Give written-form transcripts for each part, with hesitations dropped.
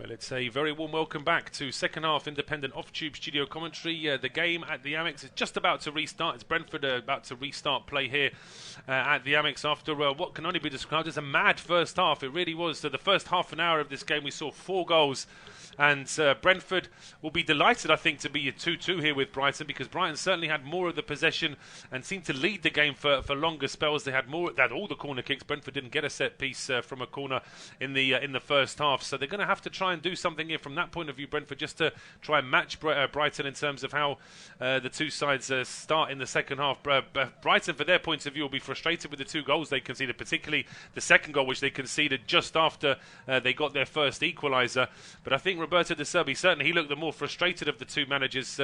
Well, it's a very warm welcome back to second half independent off-tube studio commentary. The game at the Amex is just about to restart. It's Brentford about to restart play here at the Amex after what can only be described as a mad first half. It really was. The first half an hour of this game we saw 4 goals. And Brentford will be delighted, I think, to be a 2-2 here with Brighton, because Brighton certainly had more of the possession and seemed to lead the game for longer spells. They had all the corner kicks. Brentford didn't get a set piece from a corner in the first half, so they're going to have to try and do something here from that point of view, Brentford, just to try and match Brighton in terms of how the two sides start in the second half. Brighton, for their points of view, will be frustrated with the 2 goals they conceded, particularly the second goal, which they conceded just after they got their first equaliser. But I think Roberto De Zerbi, certainly he looked the more frustrated of the 2 managers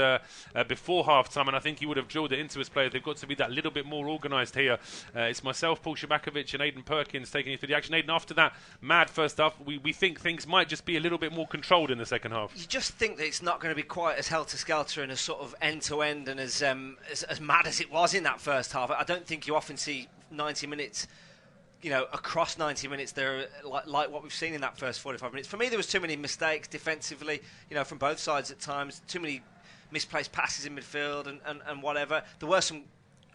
before half-time, and I think he would have drilled it into his players. They've got to be that little bit more organised here. It's myself, Paul Szczerbakowicz and Aiden Perkins taking you through the action. Aiden, after that mad first half, we think things might just be a little bit more controlled in the second half. You just think that it's not going to be quite as helter-skelter and as sort of end-to-end and as mad as it was in that first half. I don't think you often see 90 minutes... across 90 minutes, they're like what we've seen in that first 45 minutes. For me, there was too many mistakes defensively, from both sides at times. Too many misplaced passes in midfield and whatever. There were some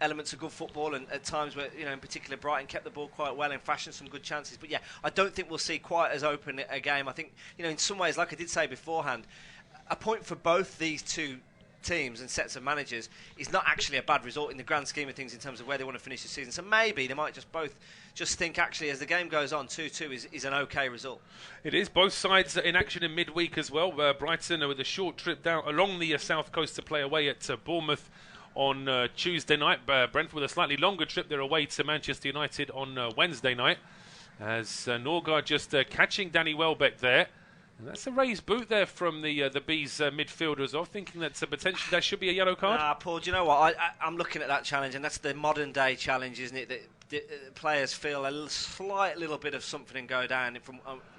elements of good football, and at times where, in particular, Brighton kept the ball quite well and fashioned some good chances. But yeah, I don't think we'll see quite as open a game. I think, in some ways, like I did say beforehand, a point for both these two teams and sets of managers is not actually a bad result in the grand scheme of things in terms of where they want to finish the season. So maybe they might just think, actually, as the game goes on, 2-2 is an okay result. It is. Both sides in action in midweek as well. Brighton with a short trip down along the south coast to play away at Bournemouth on Tuesday night. Brentford with a slightly longer trip. They're away to Manchester United on Wednesday night. As Norgard just catching Danny Welbeck there. And that's a raised boot there from the Bees midfielders. I'm thinking that potentially that should be a yellow card. Paul, do you know what? I'm looking at that challenge, and that's the modern day challenge, isn't it? That players feel a slight little bit of something go down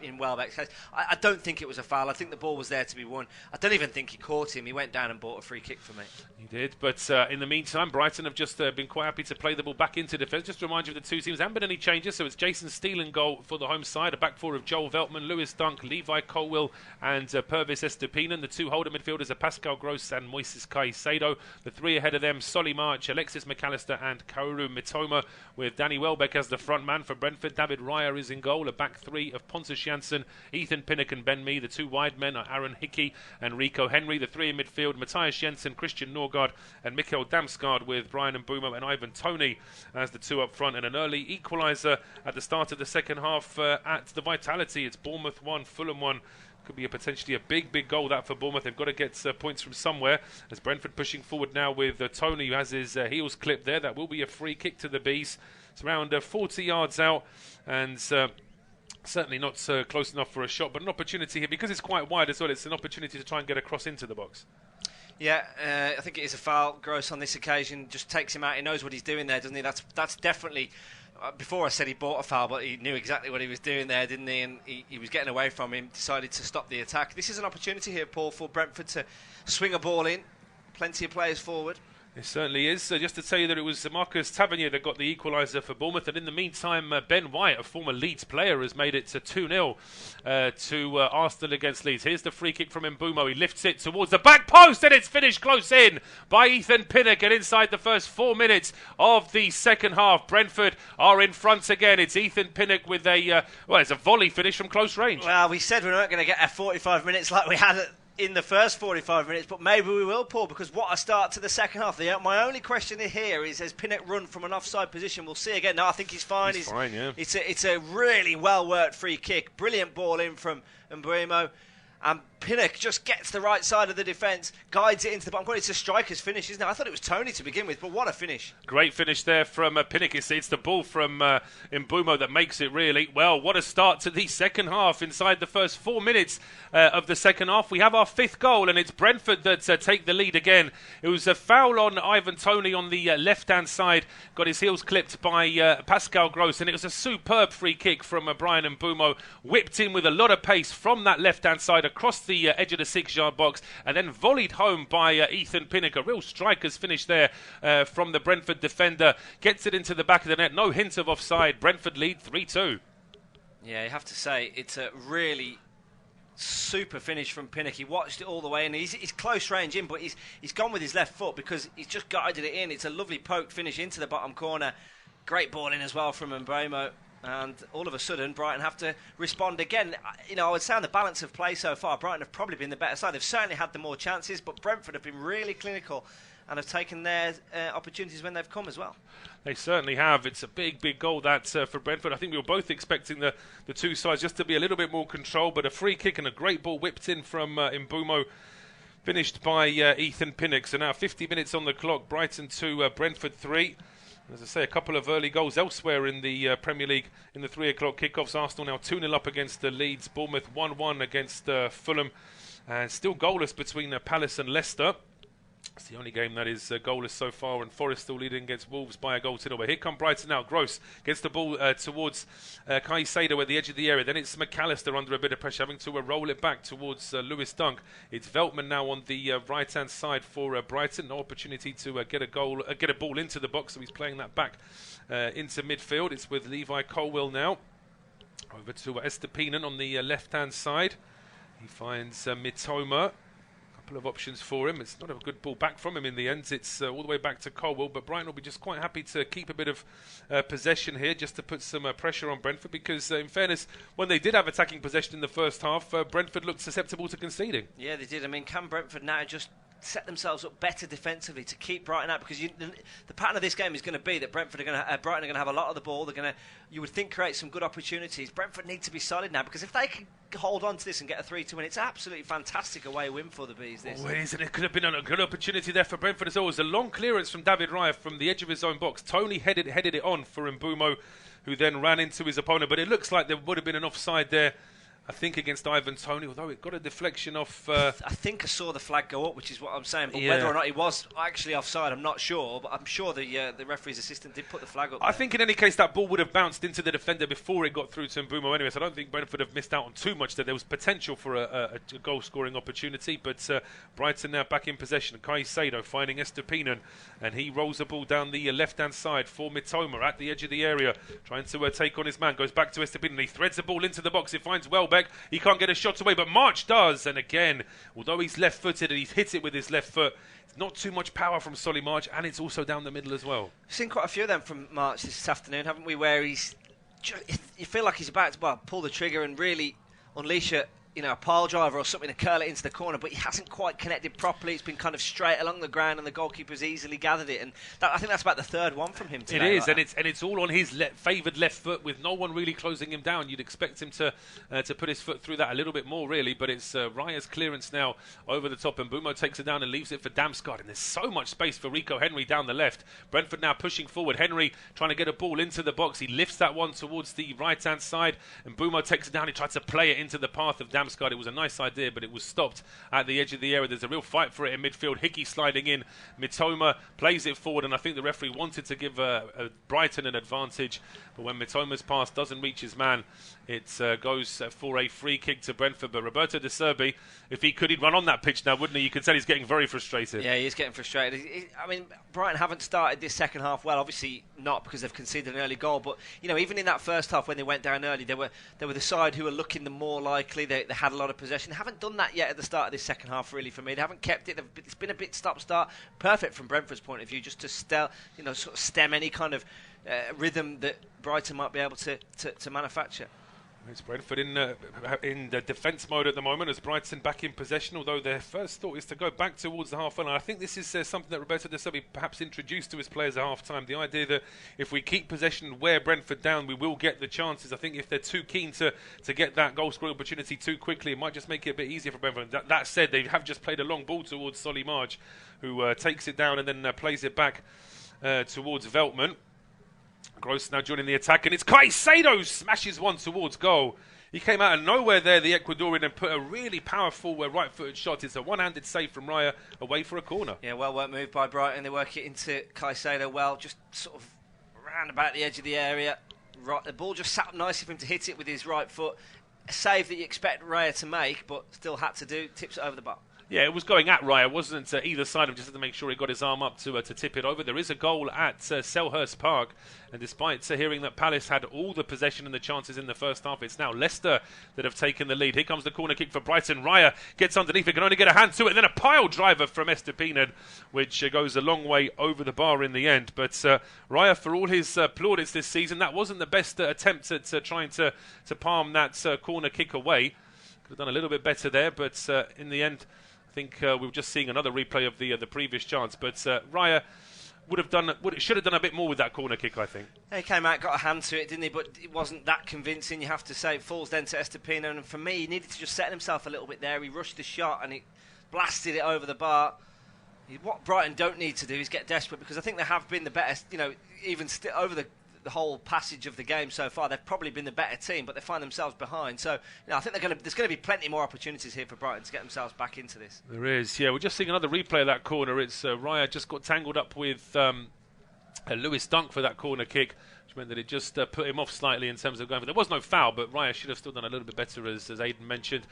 in Welbeck's case. I don't think it was a foul. I think the ball was there to be won. I don't even think he caught him. He went down and bought a free kick for me. He did, but in the meantime, Brighton have just been quite happy to play the ball back into defence. Just to remind you of the two teams, there haven't been any changes, so it's Jason Steele in goal for the home side, a back four of Joel Veltman, Lewis Dunk, Levi Colwill and Purvis Estupinan. The 2 holder midfielders are Pascal Gross and Moises Caicedo. The 3 ahead of them, Solly March, Alexis McAllister and Kaoru Mitoma, with Danny Welbeck as the front man for Brentford. David Raya is in goal, a back 3 of Pontus Jansson, Ethan Pinnock and Ben Mee. The 2 wide men are Aaron Hickey and Rico Henry. The 3 in midfield, Matthias Jensen, Christian Norgard and Mikkel Damsgaard, with Bryan Mbeumo and Ivan Toney as the 2 up front. And an early equaliser at the start of the second half at the Vitality. It's Bournemouth 1, Fulham 1. Could be potentially a big goal that for Bournemouth. They've got to get points from somewhere. As Brentford pushing forward now with Toney, who has his heels clipped there. That will be a free kick to the Bees. It's around 40 yards out, and certainly not close enough for a shot, but an opportunity here, because it's quite wide as well. It's an opportunity to try and get across into the box. Yeah, I think it is a foul. Gross on this occasion just takes him out. He knows what he's doing there, doesn't he? That's definitely... Before I said he bought a foul, but he knew exactly what he was doing there, didn't he? And he was getting away from him, decided to stop the attack. This is an opportunity here, Paul, for Brentford to swing a ball in. Plenty of players forward. It certainly is. Just to tell you that it was Marcus Tavernier that got the equaliser for Bournemouth, and in the meantime, Ben White, a former Leeds player, has made it to 2-0 to Arsenal against Leeds. Here's the free kick from Mbeumo. He lifts it towards the back post, and it's finished close in by Ethan Pinnock. And inside the first 4 minutes of the second half, Brentford are in front again. It's Ethan Pinnock with it's a volley finish from close range. Well, we said we weren't going to get 45 minutes like we had in the first 45 minutes, but maybe we will, Paul, because what a start to the second half. My only question here is, has Pinnock run from an offside position? We'll see again. No, I think he's fine. He's fine, yeah. It's a really well-worked free kick. Brilliant ball in from Mbeumo. And Pinnock just gets the right side of the defence, guides it into the bottom corner. It's a striker's finish, isn't it? I thought it was Toney to begin with, but what a finish. Great finish there from Pinnock. It's the ball from Mbeumo that makes it, really. Well, what a start to the second half. Inside the first 4 minutes of the second half, we have our 5th goal, and it's Brentford that take the lead again. It was a foul on Ivan Toney on the left-hand side. Got his heels clipped by Pascal Gross, and it was a superb free kick from Bryan Mbeumo. Whipped in with a lot of pace from that left-hand side across the edge of the 6-yard box, and then volleyed home by Ethan Pinnock. A real striker's finish there from the Brentford defender. Gets it into the back of the net. No hint of offside. Brentford lead 3-2. Yeah, you have to say it's a really super finish from Pinnock. He watched it all the way, and he's close range in, but he's gone with his left foot because he's just guided it in. It's a lovely poke finish into the bottom corner. Great ball in as well from Mbeumo. And all of a sudden, Brighton have to respond again. I would say on the balance of play so far, Brighton have probably been the better side. They've certainly had the more chances, but Brentford have been really clinical and have taken their opportunities when they've come as well. They certainly have. It's a big, big goal that for Brentford. I think we were both expecting the two sides just to be a little bit more controlled, but a free kick and a great ball whipped in from Mbeumo, finished by Ethan Pinnock. So now 50 minutes on the clock. Brighton 2, Brentford 3. As I say, a couple of early goals elsewhere in the Premier League in the 3 o'clock kickoffs. Arsenal now 2-0 up against Leeds. Bournemouth 1-1 against Fulham. And still goalless between Palace and Leicester. It's the only game that is goalless so far, and Forest still leading against Wolves by a goal to 0. But here come Brighton now. Gross gets the ball towards Caicedo at the edge of the area. Then it's McAllister under a bit of pressure, having to roll it back towards Lewis Dunk. It's Veltman now on the right-hand side for Brighton. No opportunity to get a ball into the box, so he's playing that back into midfield. It's with Levi Colwill now. Over to Estepinen on the left-hand side. He finds Mitoma. Couple of options for him. It's not a good ball back from him in the end. It's all the way back to Colwill, but Brighton will be just quite happy to keep a bit of possession here, just to put some pressure on Brentford, because in fairness, when they did have attacking possession in the first half, Brentford looked susceptible to conceding. Yeah, they did. I mean, can Brentford now just set themselves up better defensively to keep Brighton out? Because the pattern of this game is going to be that Brighton are going to have a lot of the ball. They're going to, you would think, create some good opportunities. Brentford need to be solid now, because if they can hold on to this and get a 3-2 win, it's an absolutely fantastic away win for the Bees. This. Oh, it is, and it could have been a good opportunity there for Brentford as well. It was a long clearance from David Raya from the edge of his own box. Tony headed it on for Mbeumo, who then ran into his opponent. But it looks like there would have been an offside there, I think, against Ivan Toney, although it got a deflection off... I think I saw the flag go up, which is what I'm saying. But whether or not he was actually offside, I'm not sure. But I'm sure the referee's assistant did put the flag up there. I think in any case that ball would have bounced into the defender before it got through to Mbeumo anyway. So I don't think Brentford have missed out on too much there. There was potential for a goal-scoring opportunity. But Brighton now back in possession. Caicedo finding Estepinen. And he rolls the ball down the left-hand side for Mitoma at the edge of the area. Trying to take on his man. Goes back to Estepinen. He threads the ball into the box. It finds Welbeck. He can't get a shot away, but March does. And again, although he's left-footed and he's hit it with his left foot, it's not too much power from Solly March, and it's also down the middle as well. We've seen quite a few of them from March this afternoon, haven't we, where you feel like he's about to pull the trigger and really unleash a pile driver or something to curl it into the corner, but he hasn't quite connected properly. It's been kind of straight along the ground, and the goalkeeper's easily gathered it. And I think that's about the third one from him today. It is, and it's all on his favoured left foot, with no one really closing him down. You'd expect him to put his foot through that a little bit more, really, but it's Raya's clearance now over the top, and Mbeumo takes it down and leaves it for Damsgaard, and there's so much space for Rico Henry down the left. Brentford now pushing forward. Henry trying to get a ball into the box. He lifts that one towards the right-hand side, and Mbeumo takes it down. He tried to play it into the path of Damsgaard. It was a nice idea, but it was stopped at the edge of the area. There's a real fight for it in midfield. Hickey sliding in. Mitoma plays it forward, and I think the referee wanted to give Brighton an advantage, but when Mitoma's pass doesn't reach his man, it goes for a free kick to Brentford. But Roberto De Zerbi, if he could, he'd run on that pitch now, wouldn't he? You could tell he's getting very frustrated. Yeah, he is getting frustrated. I mean, Brighton haven't started this second half well. Obviously not, because they've conceded an early goal, but even in that first half when they went down early, they were the side who were looking the more likely. They had a lot of possession. They haven't done that yet at the start of this second half, really, for me. They haven't kept it. It's been a bit stop-start. Perfect from Brentford's point of view, just to sort of stem any kind of rhythm that Brighton might be able to manufacture. It's Brentford in the defence mode at the moment, as Brighton back in possession, although their first thought is to go back towards the half-line. I think this is something that Roberto De Zerbi perhaps introduced to his players at half-time, the idea that if we keep possession and wear Brentford down, we will get the chances. I think if they're too keen to get that goal-scoring opportunity too quickly, it might just make it a bit easier for Brentford. That said, they have just played a long ball towards Solly March, who takes it down and then plays it back towards Veltman. Gross now joining the attack, and it's Caicedo smashes one towards goal. He came out of nowhere there, the Ecuadorian, and put a really powerful right-footed shot. It's a one-handed save from Raya away for a corner. Yeah, well-worked move by Brighton. They work it into Caicedo well, just sort of round about the edge of the area. Right, the ball just sat up nicely for him to hit it with his right foot. A save that you expect Raya to make, but still had to do. Tips it over the bar. Yeah, it was going at Raya, wasn't either side of, just to make sure he got his arm up to tip it over. There is a goal at Selhurst Park, and despite hearing that Palace had all the possession and the chances in the first half, it's now Leicester that have taken the lead. Here comes the corner kick for Brighton. Raya gets underneath, he can only get a hand to it, and then a pile driver from Estepinen, which goes a long way over the bar in the end. But Raya, for all his plaudits this season, that wasn't the best attempt at trying to palm that corner kick away. Could have done a little bit better there, but in the end, I think we were just seeing another replay of the previous chance, but Raya should have done a bit more with that corner kick, I think. He came out, got a hand to it, didn't he? But it wasn't that convincing, you have to say. It falls then to Estepinen, and for me, he needed to just set himself a little bit there. He rushed the shot and he blasted it over the bar. What Brighton don't need to do is get desperate, because I think they have been the better, even over the whole passage of the game so far, they've probably been the better team, but they find themselves behind. So, I think there's going to be plenty more opportunities here for Brighton to get themselves back into this. There is, yeah. We're just seeing another replay of that corner. It's Raya just got tangled up with Lewis Dunk for that corner kick, which meant that it just put him off slightly in terms of going. But there was no foul, but Raya should have still done a little bit better, as Aiden mentioned.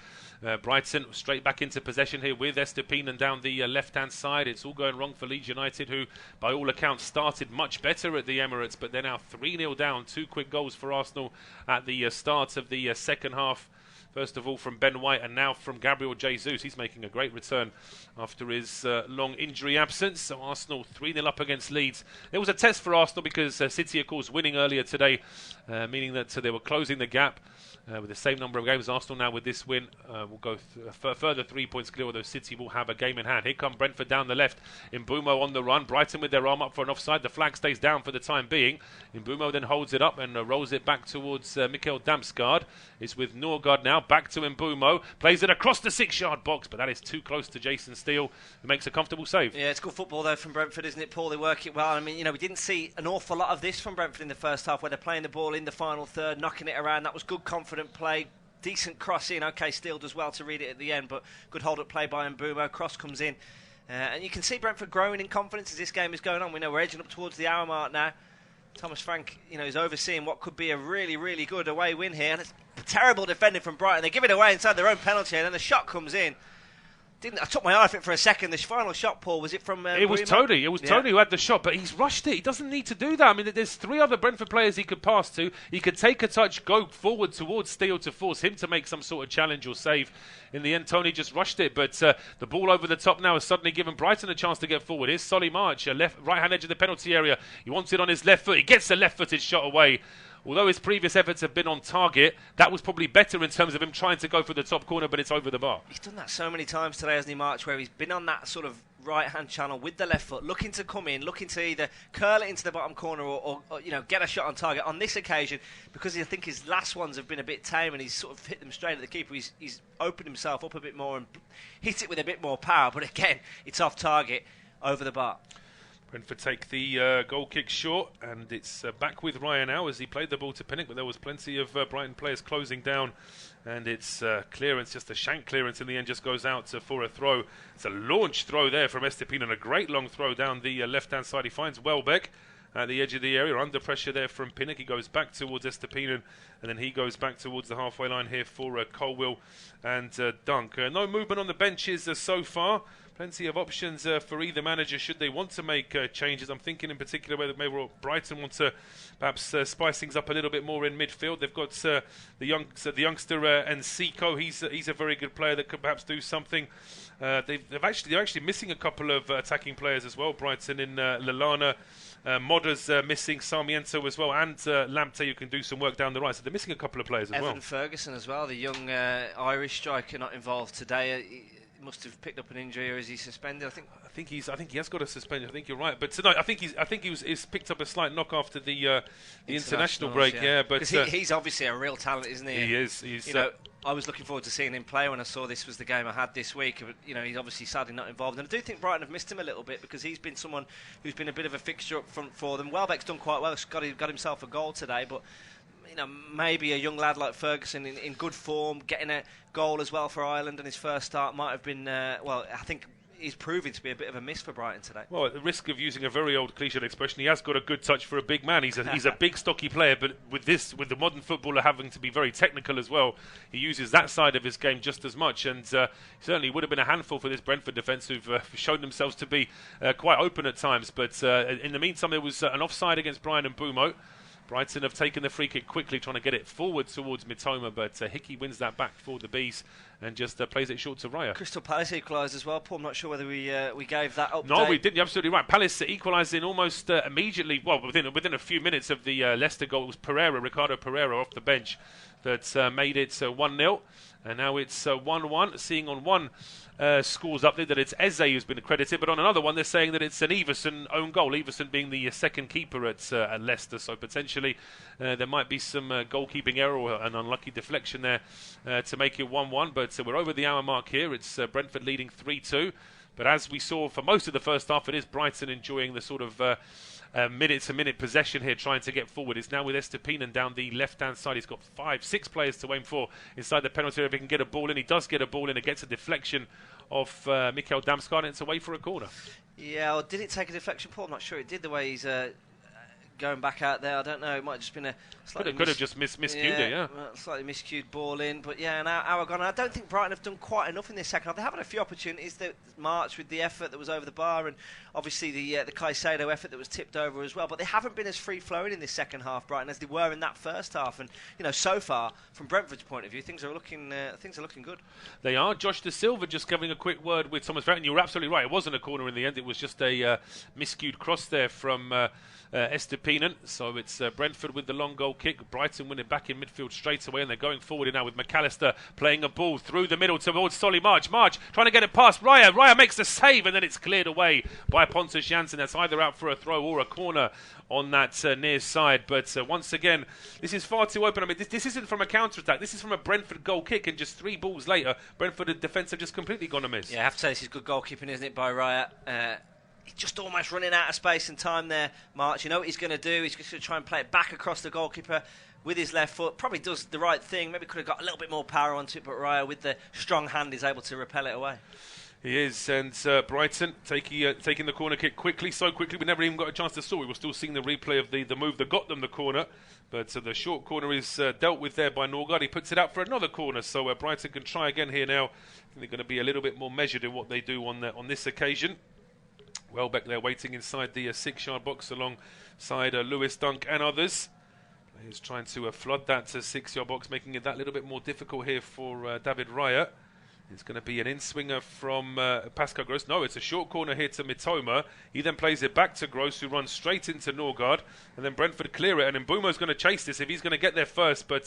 Brighton straight back into possession here with Estepinen down the left-hand side. It's all going wrong for Leeds United, who, by all accounts, started much better at the Emirates, but they're now 3-0 down. 2 quick goals for Arsenal at the start of the second half. First of all from Ben White, and now from Gabriel Jesus. He's making a great return after his long injury absence. So Arsenal 3-0 up against Leeds. It was a test for Arsenal because City, of course, winning earlier today, meaning that they were closing the gap with the same number of games. Arsenal now, with this win, will go further 3 points clear, although City will have a game in hand. Here come Brentford down the left. Mbeumo on the run. Brighton with their arm up for an offside. The flag stays down for the time being. Mbeumo then holds it up and rolls it back towards Mikkel Damsgaard. It's with Norgard now. Back to Mbeumo. Plays it across the 6-yard box, but that is too close to Jason Steele, who makes a comfortable save. Yeah, it's good football, though, from Brentford, isn't it, Paul? They work it well. I mean, we didn't see an awful lot of this from Brentford in the first half, where they're playing the ball in the final third, knocking it around. That was good, confident play. Decent cross in. OK, Steele does well to read it at the end, but good hold-up play by Mbeumo. Cross comes in. And you can see Brentford growing in confidence as this game is going on. We know we're edging up towards the hour mark now. Thomas Frank, is overseeing what could be a really, really good away win here. And it's terrible defending from Brighton. They give it away inside their own penalty, and then the shot comes in. I took my eye off it for a second. The final shot, Paul, was it from It was Tony. It was Tony who had the shot, but he's rushed it. He doesn't need to do that. I mean, there's 3 other Brentford players he could pass to. He could take a touch, go forward towards Steele to force him to make some sort of challenge or save. In the end, Tony just rushed it, but the ball over the top now has suddenly given Brighton a chance to get forward. Here's Solly March, right-hand edge of the penalty area. He wants it on his left foot. He gets a left-footed shot away. Although his previous efforts have been on target, that was probably better in terms of him trying to go for the top corner, but it's over the bar. He's done that so many times today, hasn't he, March, where he's been on that sort of right-hand channel with the left foot, looking to come in, looking to either curl it into the bottom corner or get a shot on target. On this occasion, because I think his last ones have been a bit tame and he's sort of hit them straight at the keeper, he's opened himself up a bit more and hit it with a bit more power. But again, it's off target, over the bar. Brentford take the goal kick short, and it's back with Ryan now as he played the ball to Pinnock, but there was plenty of Brighton players closing down, and it's clearance, just a shank clearance in the end, just goes out for a throw. It's a launch throw there from Estepinen, a great long throw down the left-hand side. He finds Welbeck at the edge of the area, under pressure there from Pinnock. He goes back towards Estepinen, and then he goes back towards the halfway line here for Colwill and Dunk. No movement on the benches so far. Plenty of options for either manager should they want to make changes. I'm thinking in particular whether maybe Brighton want to perhaps spice things up a little bit more in midfield. They've got the youngster Nsiko. He's a very good player that could perhaps do something. They're actually missing a couple of attacking players as well. Brighton in Lallana. Modder's missing, Sarmiento as well, and Lamptey, who can do some work down the right. So they're missing a couple of players as well. Evan Ferguson as well, the young Irish striker, not involved today. He must have picked up an injury, or is he suspended? I think he has got a suspension. I think you're right, but tonight I think he's picked up a slight knock after the international break. Yeah, but he's obviously a real talent, isn't he? He is. I was looking forward to seeing him play when I saw this was the game I had this week. But, he's obviously sadly not involved, and I do think Brighton have missed him a little bit because he's been someone who's been a bit of a fixture up front for them. Welbeck's done quite well. Got himself a goal today, but maybe a young lad like Ferguson in good form, getting a goal as well for Ireland in his first start might have been. I think is proving to be a bit of a miss for Brighton today. Well, at the risk of using a very old cliched expression, he has got a good touch for a big man. He's a big, stocky player, but with the modern footballer having to be very technical as well, he uses that side of his game just as much, and certainly would have been a handful for this Brentford defence, who've shown themselves to be quite open at times. But in the meantime, there was an offside against Bryan Mbeumo. Brighton have taken the free kick quickly, trying to get it forward towards Mitoma, but Hicley wins that back for the Bees and just plays it short to Raya. Crystal Palace equalised as well, Paul. I'm not sure whether we gave that update. No, we didn't. You're absolutely right. Palace equalised in almost immediately, well, within a few minutes of the Leicester goal. It was Ricardo Pereira off the bench that made it 1-0. And now it's 1-1, seeing on one scores up there that it's Eze who's been accredited, but on another one they're saying that it's an Everson own goal, Everson being the second keeper at Leicester, so potentially there might be some goalkeeping error or an unlucky deflection there to make it 1-1, but we're over the hour mark here. It's Brentford leading 3-2, but as we saw for most of the first half, it is Brighton enjoying the sort of minute-to-minute possession here, trying to get forward. It's now with Estepinen down the left-hand side. He's got 5-6 players to aim for inside the penalty area. If he can get a ball in, he does get a ball in. It gets a deflection off Mikkel Damsgaard, and it's away for a corner. Yeah, or did it take a deflection, Paul? I'm not sure it did, the way he's going back out there. I don't know. It might have just been a slightly could have just miscued it, yeah. Slightly miscued ball in, but yeah, an hour gone. I don't think Brighton have done quite enough in this second half. They have had a few opportunities that marched with the effort that was over the bar, and obviously the Caicedo effort that was tipped over as well. But they haven't been as free flowing in this second half, Brighton, as they were in that first half. And so far, from Brentford's point of view, things are looking good. They are. Josh Da Silva just giving a quick word with Thomas Verton. You were absolutely right. It wasn't a corner in the end. It was just a miscued cross there from Estepinen. So it's Brentford with the long goal kick. Brighton winning back in midfield straight away, and they're going forward now with McAllister playing a ball through the middle towards Solly March. March trying to get it past Raya. Raya makes the save, and then it's cleared away by Pontus Jansson. That's either out for a throw or a corner on that near side. But once again, this is far too open. I mean, this isn't from a counter-attack. This is from a Brentford goal kick, and just 3 balls later, Brentford defence have just completely gone amiss. Yeah, I have to say this is good goalkeeping, isn't it, by Raya? He's just almost running out of space and time there, March. You know what he's going to do? He's just going to try and play it back across the goalkeeper with his left foot. Probably does the right thing. Maybe could have got a little bit more power onto it, but Raya, with the strong hand, is able to repel it away. He is, and Brighton taking the corner kick so quickly we never even got a chance to see. We were still seeing the replay of the move that got them the corner, but the short corner is dealt with there by Norgard. He puts it out for another corner, so Brighton can try again here now. I think they're going to be a little bit more measured in what they do on this occasion. Welbeck there waiting inside the 6-yard box alongside Lewis Dunk and others. He's trying to flood that 6-yard box, making it that little bit more difficult here for David Raya. It's going to be an in-swinger from Pascal Gross. No, it's a short corner here to Mitoma. He then plays it back to Gross, who runs straight into Norgard. And then Brentford clear it. And Mbeumo's going to chase this if he's going to get there first. But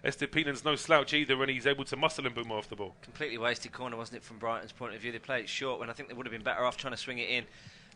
Estepinen's no slouch either, and he's able to muscle Mbeumo off the ball. Completely wasted corner, wasn't it, from Brighton's point of view? They played it short when I think they would have been better off trying to swing it in.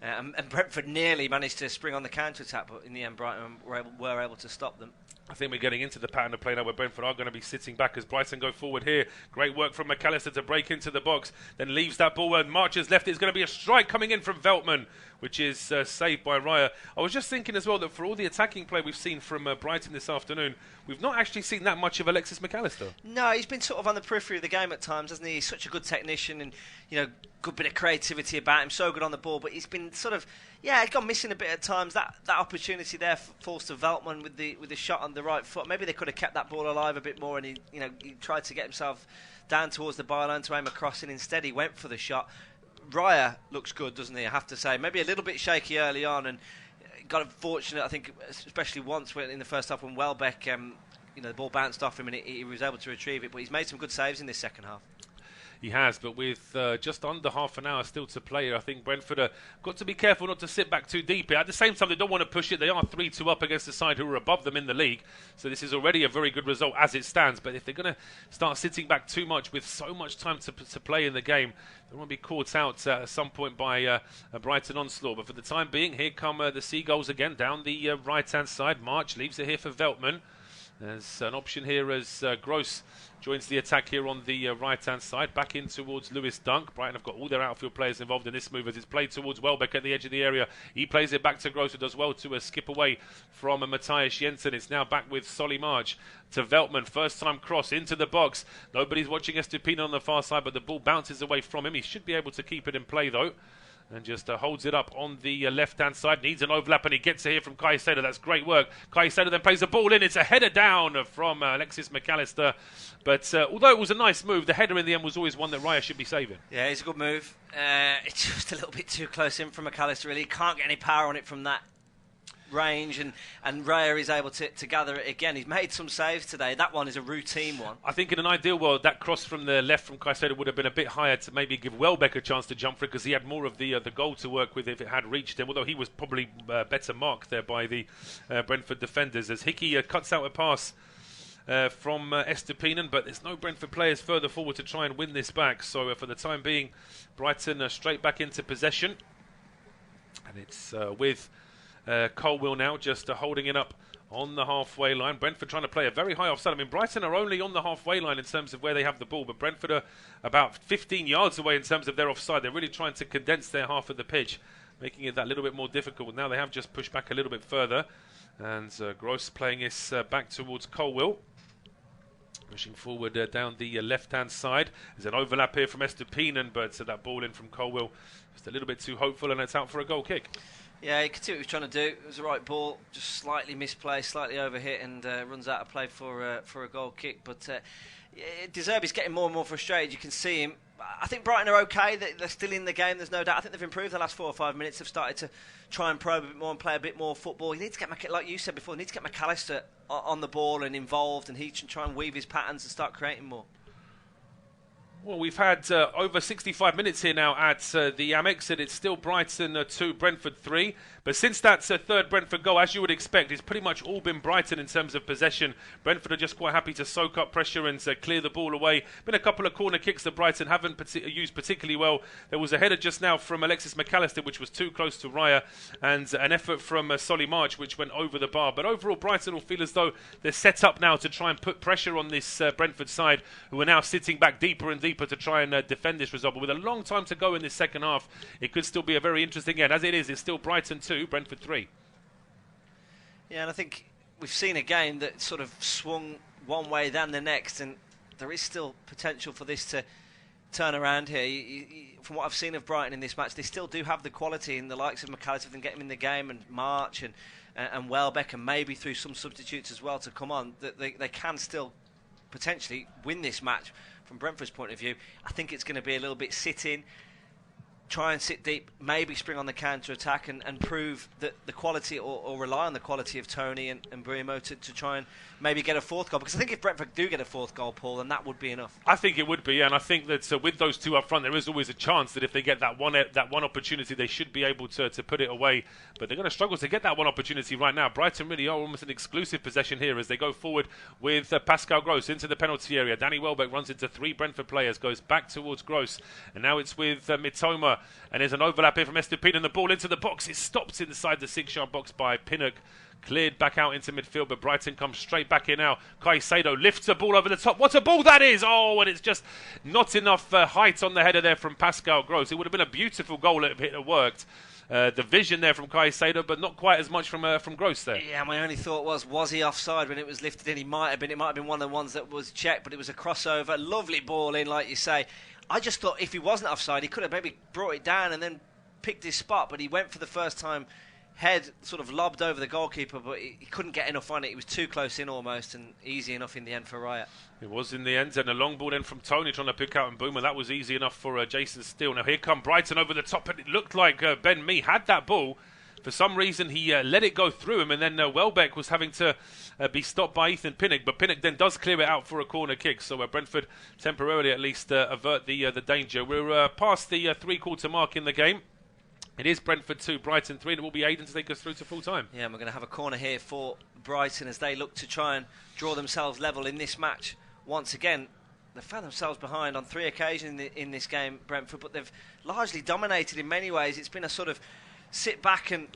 And Brentford nearly managed to spring on the counter-attack, but in the end Brighton were able to stop them. I think we're getting into the pattern of play now where Brentford are going to be sitting back as Brighton go forward here. Great work from McAllister to break into the box, then leaves that ball and marches left. It's going to be a strike coming in from Veltman, which is saved by Raya. I was just thinking as well that for all the attacking play we've seen from Brighton this afternoon, we've not actually seen that much of Alexis McAllister. No, he's been sort of on the periphery of the game at times, hasn't he? He's such a good technician and, good bit of creativity about him, so good on the ball, but he's been sort of, he's gone missing a bit at times. That opportunity there falls to Veltman with the shot on the right foot. Maybe they could have kept that ball alive a bit more, and he tried to get himself down towards the byline to aim a cross, and instead he went for the shot. Raya looks good, doesn't he? I have to say, maybe a little bit shaky early on, and got unfortunate. I think, especially once in the first half when Welbeck, the ball bounced off him and he was able to retrieve it. But he's made some good saves in this second half. He has, but with just under half an hour still to play, I think Brentford have got to be careful not to sit back too deep here. At the same time, they don't want to push it. They are 3-2 up against the side who are above them in the league, so this is already a very good result as it stands. But if they're going to start sitting back too much with so much time to play in the game, they want to be caught out at some point by a Brighton onslaught. But for the time being, here come the Seagulls again down the right-hand side. March leaves it here for Veltman. There's an option here as Gross joins the attack here on the right-hand side, back in towards Lewis Dunk. Brighton have got all their outfield players involved in this move as it's played towards Welbeck at the edge of the area. He plays it back to Gross, who does well to skip away from Matthias Jensen. It's now back with Solly March to Veltman. First time cross into the box. Nobody's watching Estupinian on the far side, but the ball bounces away from him. He should be able to keep it in play though. And just holds it up on the left-hand side. Needs an overlap, and he gets it here from Caicedo. That's great work. Caicedo then plays the ball in. It's a header down from Alexis McAllister. But although it was a nice move, the header in the end was always one that Raya should be saving. Yeah, it's a good move. It's just a little bit too close in from McAllister, really. He can't get any power on it from that range, and Raya is able to gather it again. He's made some saves today. That one is a routine one. I think in an ideal world, that cross from the left from Caicedo would have been a bit higher to maybe give Welbeck a chance to jump for it, because he had more of the goal to work with if it had reached him, although he was probably better marked there by the Brentford defenders, as Hickey cuts out a pass from Estupinian, but there's no Brentford players further forward to try and win this back. So for the time being, Brighton straight back into possession, and it's with Colwill now just holding it up on the halfway line. Brentford trying to play a very high offside. I mean, Brighton are only on the halfway line in terms of where they have the ball, but Brentford are about 15 yards away in terms of their offside. They're really trying to condense their half of the pitch, making it that little bit more difficult. Now they have just pushed back a little bit further, and Gross playing this back towards Colwill. Pushing forward down the left-hand side. There's an overlap here from Estupinian, but that ball in from Colwill just a little bit too hopeful, and it's out for a goal kick. Yeah, you could see what he was trying to do. It was the right ball, just slightly misplaced, slightly overhit, and runs out of play for a goal kick. But De Zerbi's getting more and more frustrated. You can see him. I think Brighton are okay. They're still in the game, there's no doubt. I think they've improved the last 4 or 5 minutes. They've started to try and probe a bit more and play a bit more football. You need to get, like you said before, you need to get McAllister on the ball and involved, and he can try and weave his patterns and start creating more. Well, we've had over 65 minutes here now at the Amex, and it's still Brighton 2, Brentford 3. But since that third Brentford goal, as you would expect, it's pretty much all been Brighton in terms of possession. Brentford are just quite happy to soak up pressure and clear the ball away. Been a couple of corner kicks that Brighton haven't used particularly well. There was a header just now from Alexis McAllister, which was too close to Raya, and an effort from Solly March, which went over the bar. But overall, Brighton will feel as though they're set up now to try and put pressure on this Brentford side, who are now sitting back deeper and deeper to try and defend this result. But with a long time to go in this second half, it could still be a very interesting game. As it is, it's still Brighton 2, Brentford 3. Yeah, and I think we've seen a game that sort of swung one way then the next, and there is still potential for this to turn around here. From what I've seen of Brighton in this match, they still do have the quality, in the likes of McAllister and get him in the game, and March and Welbeck, and maybe through some substitutes as well to come on, that they can still potentially win this match. From Brentford's point of view, I think it's going to be a little bit sit-in, try and sit deep, maybe spring on the counter-attack and prove that the quality, or rely on the quality of Tony and Mbeumo to try and maybe get a fourth goal. Because I think if Brentford do get a fourth goal, Paul, then that would be enough. I think it would be, yeah, and I think that with those two up front, there is always a chance that if they get that one opportunity, they should be able to put it away. But they're going to struggle to get that one opportunity right now. Brighton really are almost an exclusive possession here as they go forward with Pascal Gross into the penalty area. Danny Welbeck runs into 3 Brentford players, goes back towards Gross, and now it's with Mitoma. And there's an overlap here from Estupinian, and the ball into the box. It's stopped inside the 6-yard box by Pinnock. Cleared back out into midfield, but Brighton comes straight back in now. Caicedo lifts the ball over the top. What a ball that is! Oh, and it's just not enough height on the header there from Pascal Gross. It would have been a beautiful goal if it had worked. The vision there from Caicedo, but not quite as much from Gross there. Yeah, my only thought was he offside when it was lifted in? He might have been. It might have been one of the ones that was checked, but it was a crossover. Lovely ball in, like you say. I just thought if he wasn't offside, he could have maybe brought it down and then picked his spot, but he went for the first time, head sort of lobbed over the goalkeeper, but he couldn't get enough on it. He was too close in almost, and easy enough in the end for Raya. It was in the end, and a long ball then from Tony trying to pick out Mbeumo. That was easy enough for Jason Steele. Now here come Brighton over the top, and it looked like Ben Mee had that ball. For some reason, he let it go through him, and then Welbeck was having to be stopped by Ethan Pinnock. But Pinnock then does clear it out for a corner kick. So Brentford temporarily, at least, avert the danger. We're past the 3-quarter mark in the game. It is Brentford 2, Brighton 3, and it will be Aiden to take us through to full time. Yeah, and we're going to have a corner here for Brighton as they look to try and draw themselves level in this match. Once again, they found themselves behind on 3 occasions in this game, Brentford, but they've largely dominated in many ways. It's been a sort of sit back and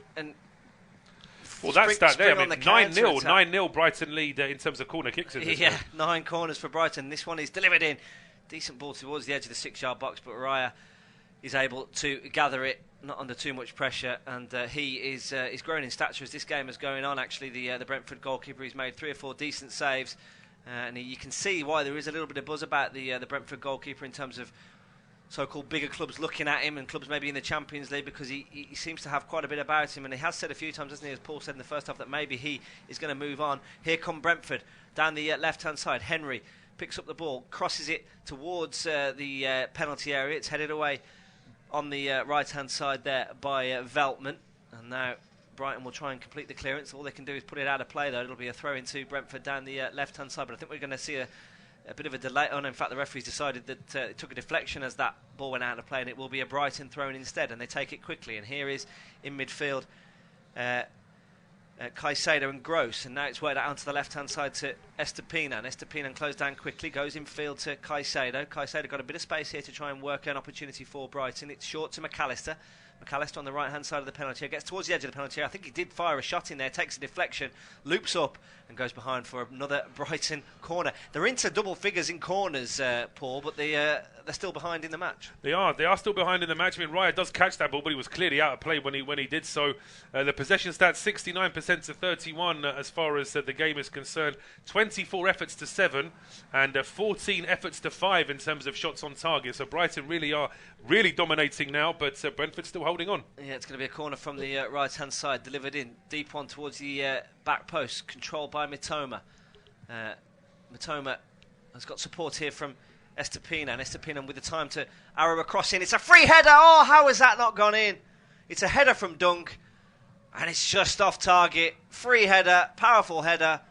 Well, that's that there. I mean, 9-0, 9-0 Brighton lead in terms of corner kicks. Yeah, 9 corners for Brighton. This one is delivered in. Decent ball towards the edge of the 6-yard box, but Raya is able to gather it, not under too much pressure, and he's grown in stature as this game is going on. Actually, the Brentford goalkeeper, he's made 3 or 4 decent saves, and you can see why there is a little bit of buzz about the Brentford goalkeeper in terms of so-called bigger clubs looking at him, and clubs maybe in the Champions League, because he seems to have quite a bit about him, and he has said a few times, hasn't he, as Paul said in the first half, that maybe he is going to move on. Here come Brentford down the left-hand side. Henry picks up the ball, crosses it towards the penalty area. It's headed away on the right-hand side there by Veltman, and now Brighton will try and complete the clearance. All they can do is put it out of play, though. It'll be a throw into Brentford down the left-hand side, but I think we're going to see a bit of a delay. Oh no, in fact the referees decided that it took a deflection as that ball went out of play, and it will be a Brighton throw in instead, and they take it quickly. And here is in midfield Caicedo and Gross, and now it's worked out onto the left-hand side to Estupiñán. Estupiñán closed down quickly, goes in field to Caicedo. Caicedo got a bit of space here to try and work an opportunity for Brighton. It's short to McAllister. McAllister on the right-hand side of the penalty area, gets towards the edge of the penalty area. I think he did fire a shot in there, takes a deflection, loops up and goes behind for another Brighton corner. They're into double figures in corners, Paul, but they're still behind in the match. They are still behind in the match. I mean, Raya does catch that ball, but he was clearly out of play when he did so. The possession stats 69% to 31 as far as the game is concerned. 24 efforts to 7 and 14 efforts to 5 in terms of shots on target. So Brighton really are dominating now, but Brentford still holding on. Yeah, it's going to be a corner from the right-hand side, delivered in, deep one towards the back post, controlled by Mitoma. Mitoma has got support here from Estupiñán. Estupiñán with the time to arrow across in. It's a free header. Oh, how has that not gone in? It's a header from Dunk, and it's just off target. Free header, powerful header.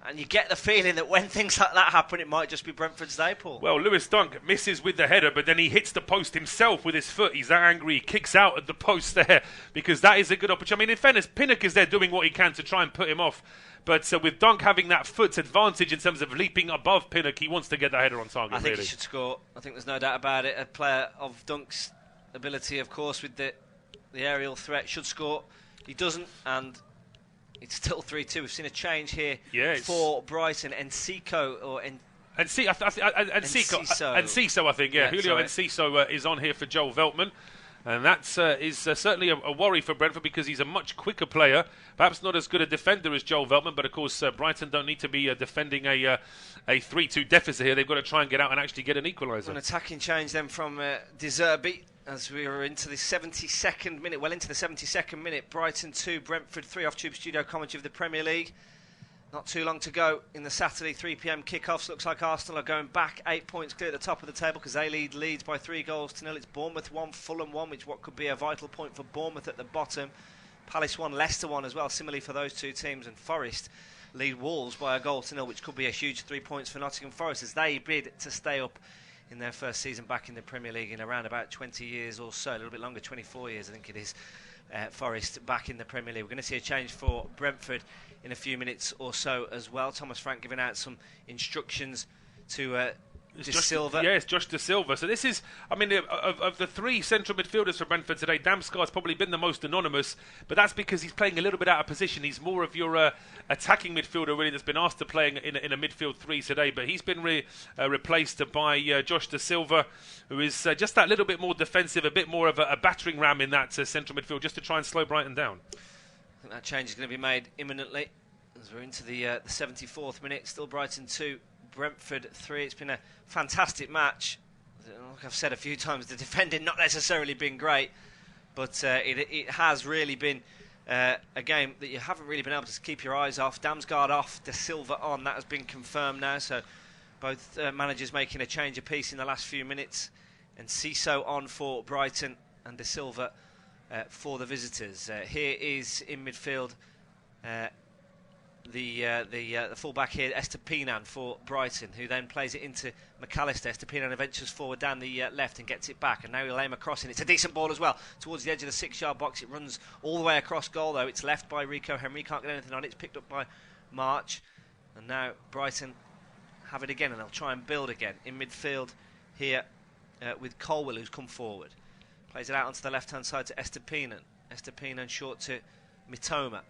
And you get the feeling that when things like that happen, it might just be Brentford's day, Paul. Well, Lewis Dunk misses with the header, but then he hits the post himself with his foot. He's that angry. He kicks out at the post there because that is a good opportunity. I mean, in fairness, Pinnock is there doing what he can to try and put him off. But with Dunk having that foot advantage in terms of leaping above Pinnock, he wants to get the header on target. I think he should score. I think there's no doubt about it. A player of Dunk's ability, of course, with the aerial threat, should score. He doesn't, and it's still 3-2. We've seen a change here for Brighton. Enciso, or Enciso, I think. Yeah, Julio Enciso is on here for Joel Veltman. And that is certainly a worry for Brentford because he's a much quicker player. Perhaps not as good a defender as Joel Veltman, but of course Brighton don't need to be defending a 3-2 deficit here. They've got to try and get out and actually get an equaliser. An attacking change then from De Zerbi as we are into the 72nd minute. Well into the 72nd minute. Brighton 2, Brentford 3 off Tube Studio commentary of the Premier League. Not too long to go in the Saturday 3pm kickoffs. Looks like Arsenal are going back 8 points clear at the top of the table because they lead Leeds by 3-0. It's Bournemouth 1, Fulham 1, which what could be a vital point for Bournemouth at the bottom. Palace 1, Leicester 1 as well, similarly for those two teams. And Forest lead Wolves by 1-0, which could be a huge 3 points for Nottingham Forest as they bid to stay up in their first season back in the Premier League in around about 20 years or so, a little bit longer, 24 years I think it is. Forest back in the Premier League. We're going to see a change for Brentford in a few minutes or so as well. Thomas Frank giving out some instructions to De Silva. Yes, Josh De Silva. So this is, I mean, of the 3 central midfielders for Brentford today, Damsgaard's probably been the most anonymous, but that's because he's playing a little bit out of position. He's more of your attacking midfielder, really, that's been asked to play in a midfield 3 today, but he's been replaced by Josh De Silva, who is just that little bit more defensive, a bit more of a battering ram in that central midfield, just to try and slow Brighton down. I think that change is going to be made imminently as we're into the 74th minute. Still Brighton 2, Brentford 3. It's been a fantastic match. Like I've said a few times, the defending not necessarily been great, but it has really been a game that you haven't really been able to keep your eyes off. Damsgaard off, De Silva on. That has been confirmed now. So both managers making a change apiece in the last few minutes. And Enciso on for Brighton and De Silva for the visitors. Here is in midfield the fullback here, Estupiñán for Brighton, who then plays it into McAllister. Estupiñán ventures forward down the left and gets it back, and now he'll aim across, and it's a decent ball as well towards the edge of the 6-yard box. It runs all the way across goal, though. It's left by Rico Henry, can't get anything on it. It's picked up by March, and now Brighton have it again, and they'll try and build again in midfield here with Colwell, who's come forward. Plays it out onto the left-hand side to Estupiñán. Estupiñán short to Mitoma.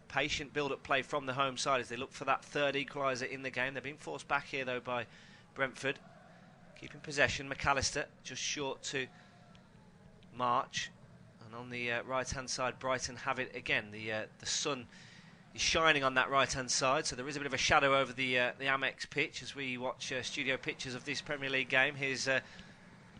patient build-up play from the home side as they look for that third equaliser in the game. They've been forced back here, though, by Brentford. Keeping possession, McAllister just short to March. And on the right-hand side, Brighton have it again. The sun is shining on that right-hand side, so there is a bit of a shadow over the Amex pitch as we watch studio pictures of this Premier League game. Here's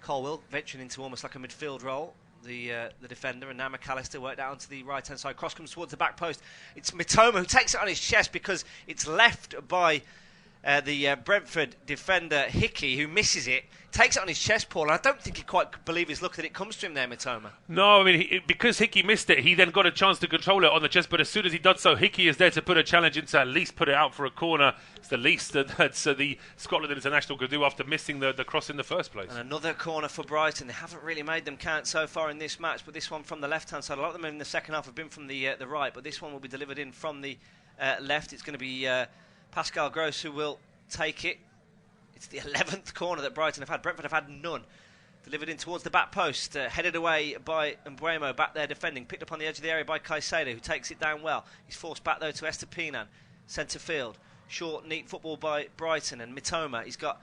Colwill venturing into almost like a midfield role, the defender, and now McAllister worked out onto the right-hand side. Cross comes towards the back post. It's Mitoma who takes it on his chest because it's left by the Brentford defender Hicley, who misses it, takes it on his chest, Paul, and I don't think he quite believe his luck that it comes to him there, Mitoma. No, I mean, because Hicley missed it, he then got a chance to control it on the chest, but as soon as he does so, Hicley is there to put a challenge in to at least put it out for a corner. It's the least that the Scotland international could do after missing the cross in the first place. And another corner for Brighton. They haven't really made them count so far in this match, but this one from the left-hand side. A lot of them in the second half have been from the right, but this one will be delivered in from the left. It's going to be Pascal Gross who will take it. It's the 11th corner that Brighton have had. Brentford have had none. Delivered in towards the back post, headed away by Mbeumo, back there defending, picked up on the edge of the area by Caicedo, who takes it down well. He's forced back though to Estupiñán, centre field. Short, neat football by Brighton, and Mitoma, he's got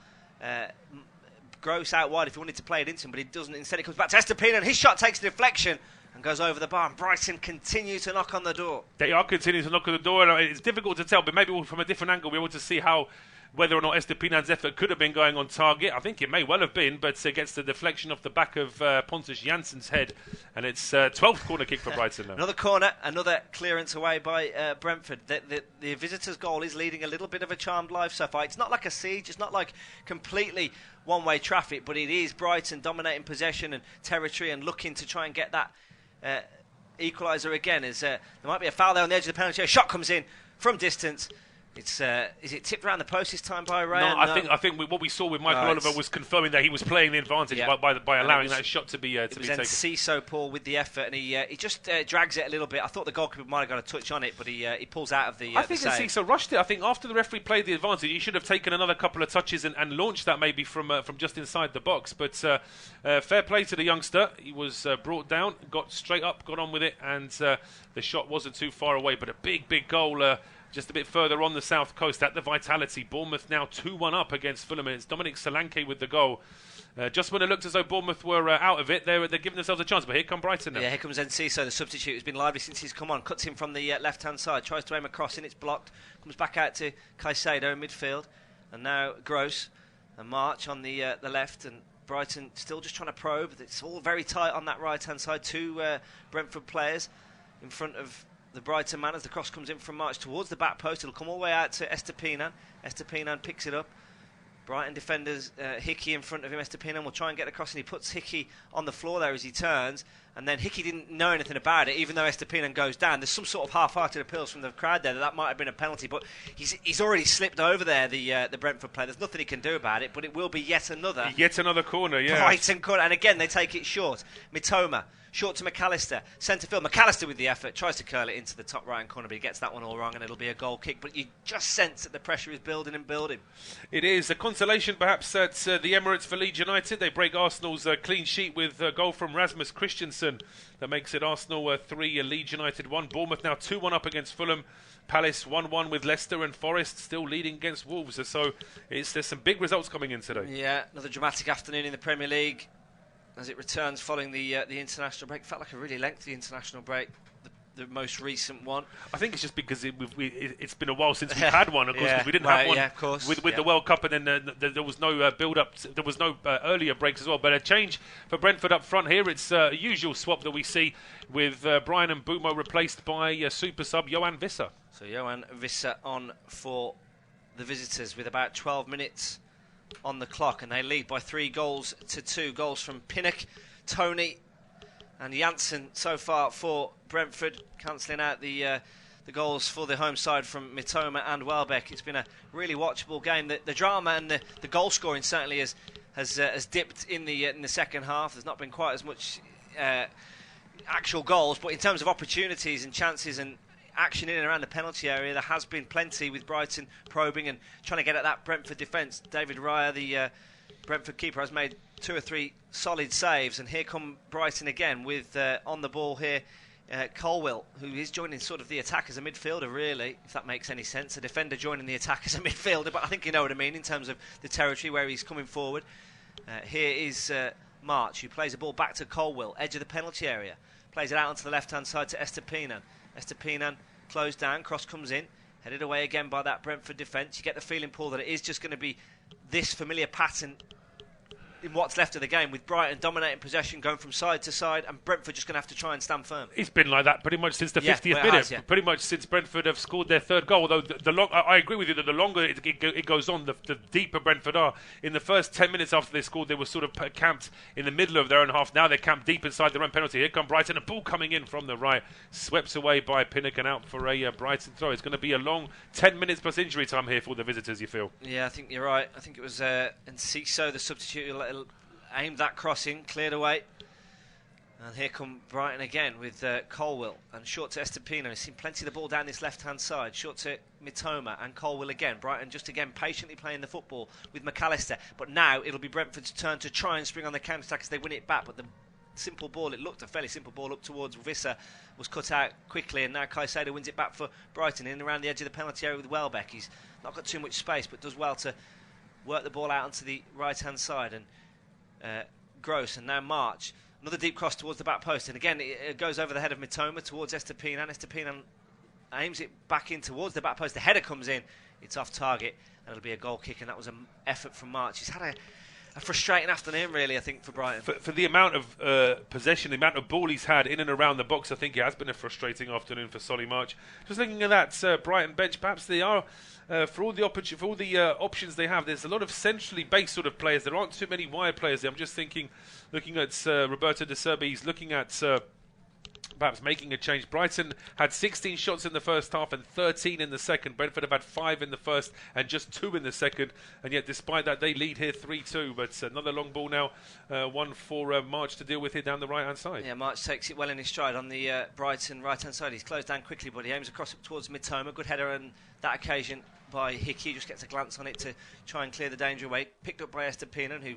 Gross out wide if he wanted to play it into him, but he doesn't. Instead it comes back to Estupiñán, his shot takes a deflection and goes over the bar. And Brighton continue to knock on the door. They are continuing to knock on the door, and it's difficult to tell, but maybe from a different angle we're able to see how whether or not Estupiñán's effort could have been going on target. I think it may well have been, but it gets the deflection off the back of Pontus Jansson's head, and it's 12th corner kick for Brighton now. Another corner, another clearance away by Brentford. The visitors' goal is leading a little bit of a charmed life so far. It's not like a siege, it's not like completely one-way traffic, but it is Brighton dominating possession and territory and looking to try and get that equaliser again. As there might be a foul there on the edge of the penalty area. Shot comes in from distance. It's is it tipped around the post this time by Ray? No, I think what we saw with Michael Oliver was confirming that he was playing the advantage by allowing that shot to be taken. It was Enciso, Paul, with the effort, and he just drags it a little bit. I thought the goalkeeper might have got a touch on it, but he pulls out of the I think Enciso rushed it. I think after the referee played the advantage, he should have taken another couple of touches and launched that maybe from just inside the box. But fair play to the youngster. He was brought down, got straight up, got on with it, and the shot wasn't too far away. But a big goal. Just a bit further on the south coast at the Vitality. Bournemouth now 2-1 up against Fulham. It's Dominic Solanke with the goal. Just when it looked as though Bournemouth were out of it, they're giving themselves a chance. But here come Brighton now. Yeah, here comes Enciso, the substitute, who's been lively since he's come on. Cuts him from the left-hand side. Tries to aim a cross in, it's blocked. Comes back out to Caicedo in midfield. And now Gross and March on the left. And Brighton still just trying to probe. It's all very tight on that right-hand side. Two Brentford players in front of the Brighton man as the cross comes in from March towards the back post. It'll come all the way out to Estupiñán. Estupiñán picks it up. Brighton defenders, Hickey in front of him. Estupiñán will try and get across, and he puts Hickey on the floor there as he turns. And then Hickey didn't know anything about it, even though Estupiñán goes down. There's some sort of half-hearted appeals from the crowd there that might have been a penalty, but he's already slipped over there, the Brentford player. There's nothing he can do about it, but it will be yet another corner, yeah. Brighton corner, and again they take it short. Mitoma, short to McAllister, centre field. McAllister with the effort, tries to curl it into the top right-hand corner, but he gets that one all wrong, and it'll be a goal kick. But you just sense that the pressure is building and building. It is. A consolation perhaps at the Emirates for Leeds United. They break Arsenal's clean sheet with a goal from Rasmus Christensen. That makes it Arsenal 3, Leeds United 1. Bournemouth now 2-1 up against Fulham. Palace 1-1 with Leicester, and Forest still leading against Wolves. So there's some big results coming in today. Yeah, another dramatic afternoon in the Premier League as it returns following the international break. Felt like a really lengthy international break, the most recent one. I think it's just because it's been a while since we've had one, of course, because we didn't have one of course. with the World Cup, and then there was no build-up, there was no earlier breaks as well. But a change for Brentford up front here. It's a usual swap that we see with Bryan Mbeumo replaced by super sub Yohan Wissa. So Yohan Wissa on for the visitors with about 12 minutes on the clock, and they lead by 3-2. Goals from Pinnock, Tony and Janssen so far for Brentford, cancelling out the goals for the home side from Mitoma and Welbeck. It's been a really watchable game. The drama and the goal scoring certainly has dipped in the second half. There's not been quite as much actual goals, but in terms of opportunities and chances and action in and around the penalty area, there has been plenty, with Brighton probing and trying to get at that Brentford defence. David Raya, the Brentford keeper, has made 2 or 3 solid saves, and here come Brighton again with on the ball here Colwill, who is joining sort of the attack as a midfielder, really, if that makes any sense. A defender joining the attack as a midfielder, but I think you know what I mean in terms of the territory where he's coming forward. Here is March, who plays the ball back to Colwill, edge of the penalty area. Plays it out onto the left-hand side to Estepinen. Estepinen closed down, cross comes in, headed away again by that Brentford defence. You get the feeling, Paul, that it is just going to be this familiar pattern in what's left of the game, with Brighton dominating possession, going from side to side, and Brentford just going to have to try and stand firm. It's been like that pretty much since the 50th minute, pretty much since Brentford have scored their third goal. Although I agree with you that the longer it goes on, the deeper Brentford are. In the first 10 minutes after they scored, they were sort of camped in the middle of their own half. Now they're camped deep inside their own penalty. Here come Brighton, a ball coming in from the right, swept away by Pinnock and out for a Brighton throw. It's going to be a long 10 minutes plus injury time here for the visitors, you feel? Yeah, I think you're right. I think it was Enciso, the substitute, aimed that cross in, cleared away. And here come Brighton again with Colwill, and short to Estepino. He's seen plenty of the ball down this left-hand side. Short to Mitoma and Colwill again. Brighton just again patiently playing the football with McAllister. But now it'll be Brentford's turn to try and spring on the counter-attack as they win it back. But the simple ball, it looked a fairly simple ball up towards Visser, was cut out quickly, and now Caicedo wins it back for Brighton in and around the edge of the penalty area with Welbeck. He's not got too much space, but does well to work the ball out onto the right-hand side. And Gross, and now March, another deep cross towards the back post, and again it goes over the head of Mitoma towards Estepinen. Estepinen aims it back in towards the back post. The header comes in, it's off target, and it'll be a goal kick, and that was an effort from March. He's had a frustrating afternoon, really, I think, for Brighton. For the amount of possession, the amount of ball he's had in and around the box, I think it has been a frustrating afternoon for Solly March. Just looking at that Brighton bench, perhaps they are, for all the options they have, there's a lot of centrally based sort of players. There aren't too many wide players there. I'm just thinking, looking at Roberto De Serbi, he's looking at perhaps making a change. Brighton had 16 shots in the first half and 13 in the second. Brentford have had 5 in the first and just 2 in the second, and yet despite that they lead here 3-2. But another long ball now, one for March to deal with here down the right hand side. Yeah, March takes it well in his stride on the Brighton right hand side. He's closed down quickly, but he aims across up towards Mitoma. Good header on that occasion by Hickey. Just gets a glance on it to try and clear the danger away. Picked up by Estepinen, who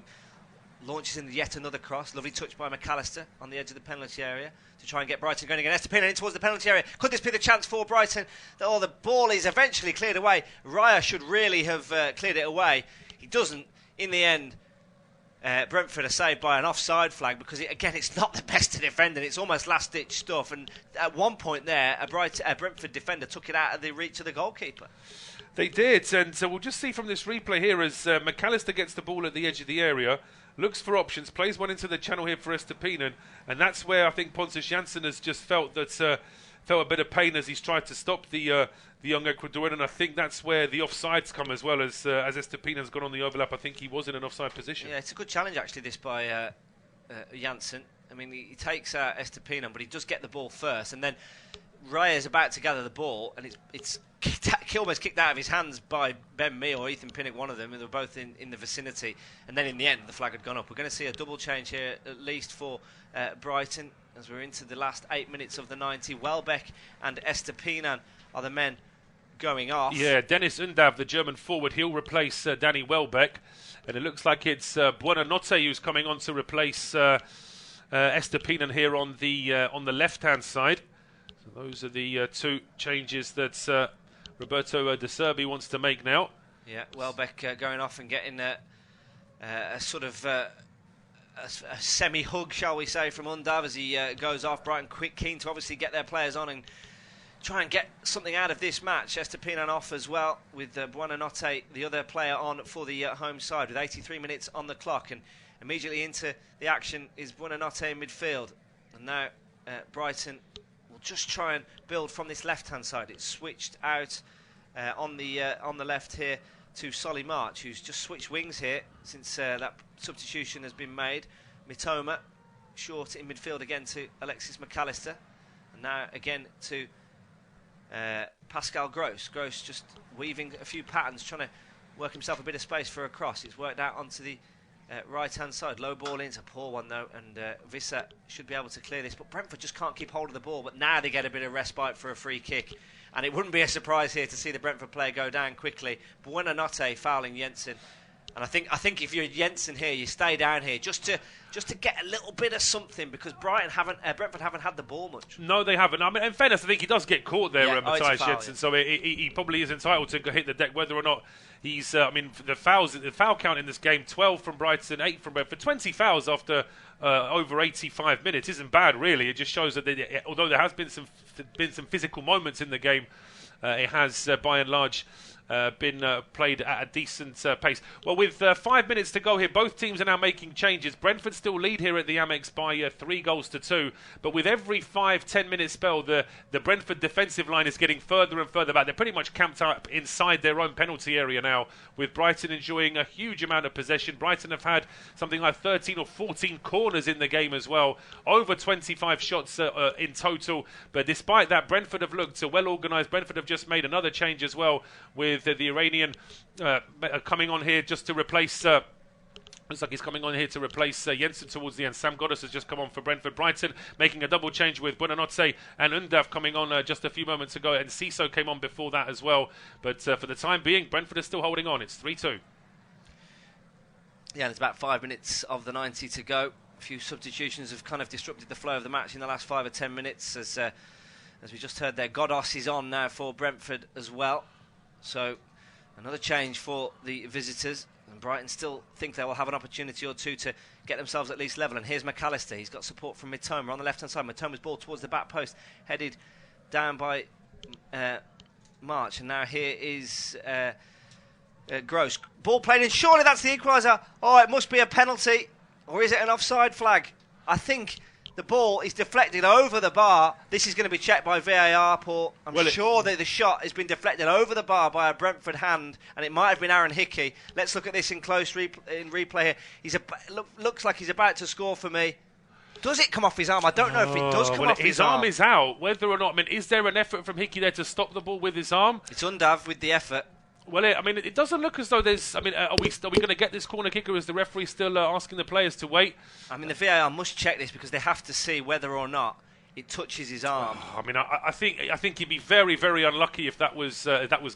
launches in yet another cross. Lovely touch by McAllister on the edge of the penalty area to try and get Brighton going again. Estepinen in towards the penalty area. Could this be the chance for Brighton? Oh, the ball is eventually cleared away. Raya should really have cleared it away. He doesn't. In the end, Brentford are saved by an offside flag because, it's not the best to defend, and it's almost last-ditch stuff. And at one point there, a Brentford defender took it out of the reach of the goalkeeper. They did, and so we'll just see from this replay here as McAllister gets the ball at the edge of the area, looks for options, plays one into the channel here for Estepinen, and that's where I think Pontus Jansson has just felt a bit of pain as he's tried to stop the young Ecuadorian, and I think that's where the offsides come as well, as Estepinen's gone on the overlap. I think he was in an offside position. Yeah, it's a good challenge actually, this by Jansson. I mean, he takes out Estepinen, but he does get the ball first, and then Raya's about to gather the ball, and it's almost kicked out of his hands by Ben Mee or Ethan Pinnock, one of them, and they were both in the vicinity. And then in the end, the flag had gone up. We're going to see a double change here, at least for Brighton, as we're into the last 8 minutes of the 90. Welbeck and Estepinen are the men going off. Yeah, Denis Undav, the German forward, he'll replace Danny Welbeck, and it looks like it's Buonanotte who's coming on to replace Estepinen here on the left-hand side. So those are the two changes that Roberto De Serbi wants to make now. Yeah, Welbeck going off and getting a sort of a semi-hug, shall we say, from Undav as he goes off. Brighton keen to obviously get their players on and try and get something out of this match. Estepinen off as well, with Buonanotte, the other player, on for the home side with 83 minutes on the clock. And immediately into the action is Buonanotte in midfield. And now Brighton will just try and build from this left-hand side. It's switched out on the left here to Solly March, who's just switched wings here since that substitution has been made. Mitoma short in midfield again to Alexis McAllister, and now again to Pascal Gross. Gross just weaving a few patterns, trying to work himself a bit of space for a cross. It's worked out onto the right-hand side. Low ball in, it's a poor one though, and Visser should be able to clear this, but Brentford just can't keep hold of the ball. But now they get a bit of respite for a free kick, and it wouldn't be a surprise here to see the Brentford player go down quickly. Buonanotte fouling Jensen, And I think if you're Jensen here, you stay down here just to get a little bit of something, because Brentford haven't had the ball much. No, they haven't. I mean, in fairness, I think he does get caught there, Matthias Jensen. Yeah. So he probably is entitled to hit the deck, whether or not he's. I mean, the foul count in this game: 12 from Brighton, 8 from Brentford. 20 fouls after over 85 minutes isn't bad, really. It just shows that although there has been some physical moments in the game, it has by and large been played at a decent pace. Well, with 5 minutes to go here, both teams are now making changes. Brentford still lead here at the Amex by 3-2, but with every 5-10 minute spell, the Brentford defensive line is getting further and further back. They're pretty much camped up inside their own penalty area now, with Brighton enjoying a huge amount of possession. Brighton have had something like 13 or 14 corners in the game as well, over 25 shots in total. But despite that, Brentford have looked well organised. Brentford have just made another change as well, with the Iranian coming on here just to replace. Looks like he's coming on here to replace Jensen towards the end. Sam Goddess has just come on for Brentford. Brighton making a double change with Buonanotte and Undav coming on just a few moments ago, and Ciso came on before that as well. But for the time being, Brentford is still holding on. It's 3-2. Yeah, there's about 5 minutes of the 90 to go. A few substitutions have kind of disrupted the flow of the match in the last 5 or 10 minutes. As we just heard there, Goddess is on now for Brentford as well. So another change for the visitors, and Brighton still think they will have an opportunity or two to get themselves at least level. And here's McAllister. He's got support from Mitoma on the left hand side. Mitoma's ball towards the back post, headed down by March, and now here is Gross. Ball played in, surely that's the equaliser. Oh, it must be a penalty, or is it an offside flag? I think the ball is deflected over the bar. This is going to be checked by VAR, Paul. I'm sure that the shot has been deflected over the bar by a Brentford hand, and it might have been Aaron Hickey. Let's look at this in close replay here. Looks like he's about to score for me. Does it come off his arm? I don't know if it does come off his arm. His arm is out. Whether or not, I mean, is there an effort from Hickey there to stop the ball with his arm? It's Undav with the effort. Well, it doesn't look as though there's. I mean, are we going to get this corner kick, or is the referee still asking the players to wait? I mean, the VAR must check this because they have to see whether or not it touches his arm. I mean, I think he'd be very, very unlucky if that was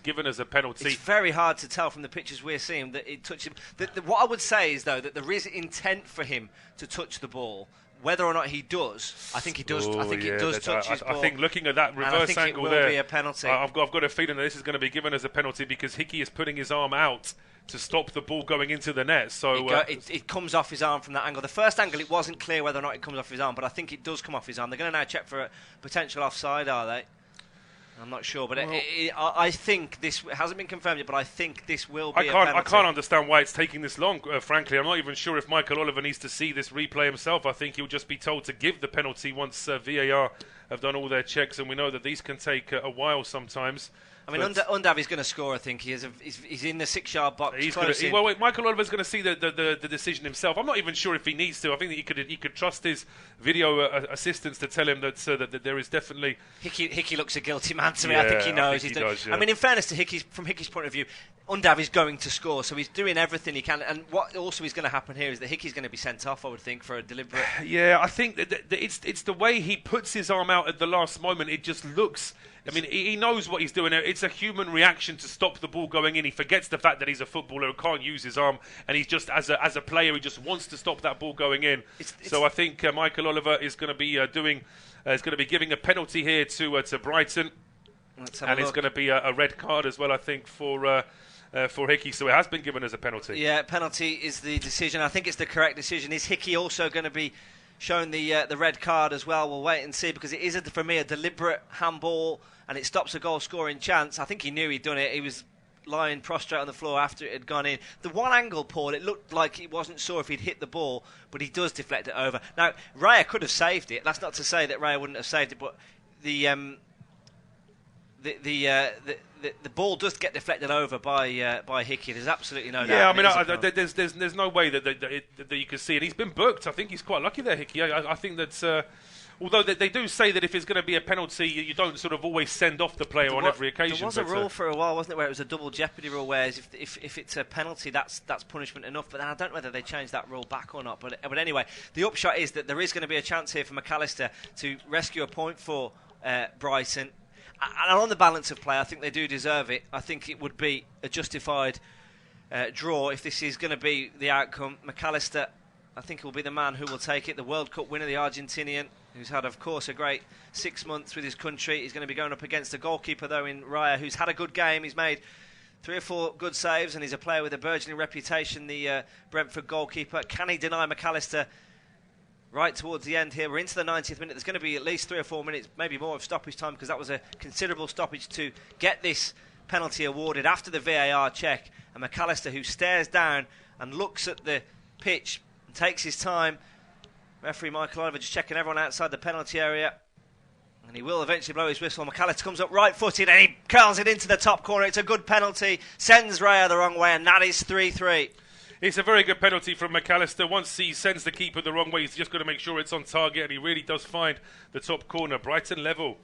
given as a penalty. It's very hard to tell from the pictures we're seeing that it touched him. What I would say is, though, that there is intent for him to touch the ball. Whether or not he does, I think he does. I think it does touch his ball. I think looking at that reverse angle there, it will be a penalty. I've got a feeling that this is going to be given as a penalty because Hickey is putting his arm out to stop the ball going into the net. So it comes off his arm from that angle. The first angle, it wasn't clear whether or not it comes off his arm, but I think it does come off his arm. They're going to now check for a potential offside, are they? I'm not sure, but I think this hasn't been confirmed yet, but I think this will be a penalty. I can't understand why it's taking this long, frankly. I'm not even sure if Michael Oliver needs to see this replay himself. I think he'll just be told to give the penalty once VAR have done all their checks, and we know that these can take a while sometimes. I mean, Undav is going to score, I think. He's in the 6-yard box. Michael Oliver's going to see the decision himself. I'm not even sure if he needs to. I think that he could trust his video assistants to tell him that there is definitely... Hickey looks a guilty man to me. I think he knows. He does, yeah. I mean, in fairness to Hickey, from Hickey's point of view, Undav is going to score, so he's doing everything he can. And what also is going to happen here is that Hickey's going to be sent off, I would think, for a deliberate... Yeah, I think that it's the way he puts his arm out at the last moment. It just looks... I mean, he knows what he's doing. It's a human reaction to stop the ball going in. He forgets the fact that he's a footballer who can't use his arm, and he's just, as a player, he just wants to stop that ball going in. So I think Michael Oliver is going to be giving a penalty here to Brighton, and it's going to be a red card as well, I think, for Hickey. So it has been given as a penalty. Yeah, penalty is the decision. I think it's the correct decision. Is Hickey also going to be shown the red card as well? We'll wait and see, because it is, for me, a deliberate handball, and it stops a goal-scoring chance. I think he knew he'd done it. He was lying prostrate on the floor after it had gone in. The one angle, Paul, it looked like he wasn't sure if he'd hit the ball, but he does deflect it over. Now, Raya could have saved it. That's not to say that Raya wouldn't have saved it, but the ball does get deflected over by Hickey. There's absolutely no doubt. Yeah, I mean, there's no way that you can see it. He's been booked. I think he's quite lucky there, Hickey. I think that although they do say that if it's going to be a penalty, you don't sort of always send off the player on every occasion. There was a rule for a while, wasn't it, where it was a double jeopardy rule, whereas if it's a penalty, that's punishment enough. But then I don't know whether they changed that rule back or not. But anyway, the upshot is that there is going to be a chance here for McAllister to rescue a point for Brighton. And on the balance of play, I think they do deserve it. I think it would be a justified draw, if this is going to be the outcome. McAllister, I think, will be the man who will take it. The World Cup winner, the Argentinian, who's had, of course, a great 6 months with his country. He's going to be going up against a goalkeeper, though, in Raya, who's had a good game. He's made 3 or 4 good saves, and he's a player with a burgeoning reputation, the Brentford goalkeeper. Can he deny McAllister right towards the end here? We're into the 90th minute. There's going to be at least 3 or 4 minutes, maybe more, of stoppage time, because that was a considerable stoppage to get this penalty awarded after the VAR check. And McAllister, who stares down and looks at the pitch and takes his time. Referee Michael Oliver just checking everyone outside the penalty area. And he will eventually blow his whistle. McAllister comes up right-footed and he curls it into the top corner. It's a good penalty. Sends Raya the wrong way, and that is 3-3. It's a very good penalty from McAllister. Once he sends the keeper the wrong way, he's just got to make sure it's on target, and he really does find the top corner. Brighton level.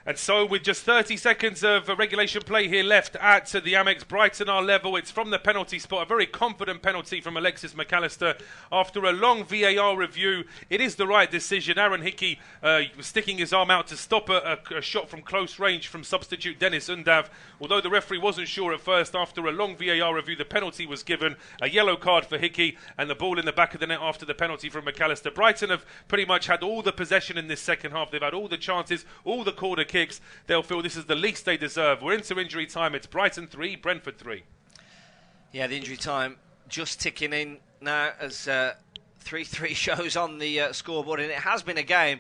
And so with just 30 seconds of regulation play here left at the Amex, Brighton are level. It's from the penalty spot. A very confident penalty from Alexis McAllister. After a long VAR review, it is the right decision. Aaron Hickey was sticking his arm out to stop a shot from close range from substitute Denis Undav. Although the referee wasn't sure at first, after a long VAR review, the penalty was given. A yellow card for Hickey and the ball in the back of the net after the penalty from McAllister. Brighton have pretty much had all the possession in this second half. They've had all the chances, all the corner kicks. They'll feel this is the least they deserve. We're into injury time. It's Brighton 3, Brentford 3. Yeah, the injury time just ticking in now as 3-3 shows on the scoreboard. And it has been a game.